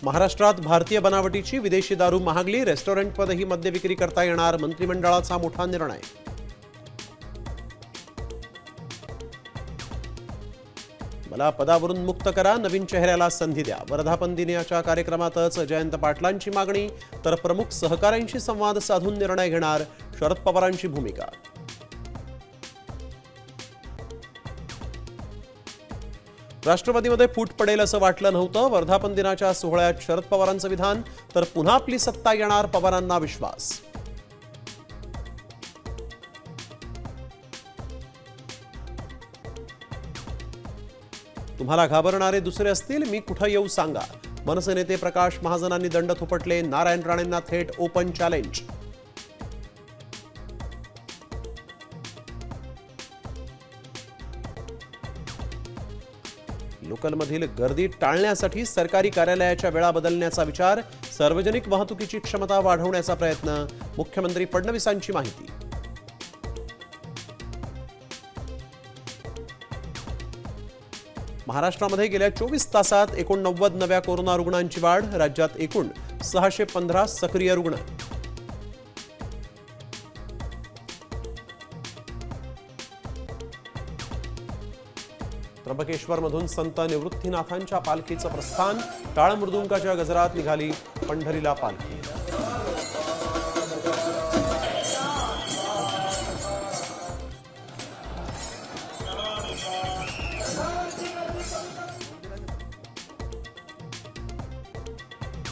महाराष्ट्रात भारतीय बनावटीची विदेशी दारू महागली, रेस्टॉरंटमध्येही मद्य विक्री करता येणार, मंत्रिमंडळाचा मोठा निर्णय. मला पदावरून मुक्त करा, नवीन चेहऱ्याला संधी द्या. वर्धापन दिनाच्या कार्यक्रमातच जयंत पाटलांची मागणी, तर प्रमुख सहकाऱ्यांशी संवाद साधून निर्णय घेणार, शरद पवारांची भूमिका. राष्ट्रवादीमध्ये फूट पडेल असं वाटलं नव्हतं. वर्धापन दिनाच्या सोहळ्यात शरद पवारांचं विधान, तर पुन्हा आपली सत्ता येणार, पवारांना विश्वास. तुम्हाला घाबरणारे दुसरे असतील, मी कुठं येऊ सांगा. मनसे नेते प्रकाश महाजनांनी दंड थोपटले, नारायण राणेंना थेट ओपन चॅलेंज. लोकलमधील गर्दी टाळण्यासाठी सरकारी कार्यालयाच्या वेळा बदलण्याचा विचार, सार्वजनिक वाहतुकीची क्षमता वाढवण्याचा प्रयत्न, मुख्यमंत्री फडणवीसांची माहिती. महाराष्ट्रामध्ये गेल्या 24 तासात 89 नव्या कोरोना रुग्णांची वाढ, राज्यात एकूण 615 सक्रिय रुग्ण. त्र्यंबकेश्वरमधून संत निवृत्तीनाथांच्या पालखीचं प्रस्थान, टाळ मृदुंगाच्या गजरात निघाली पंढरीला पालखी.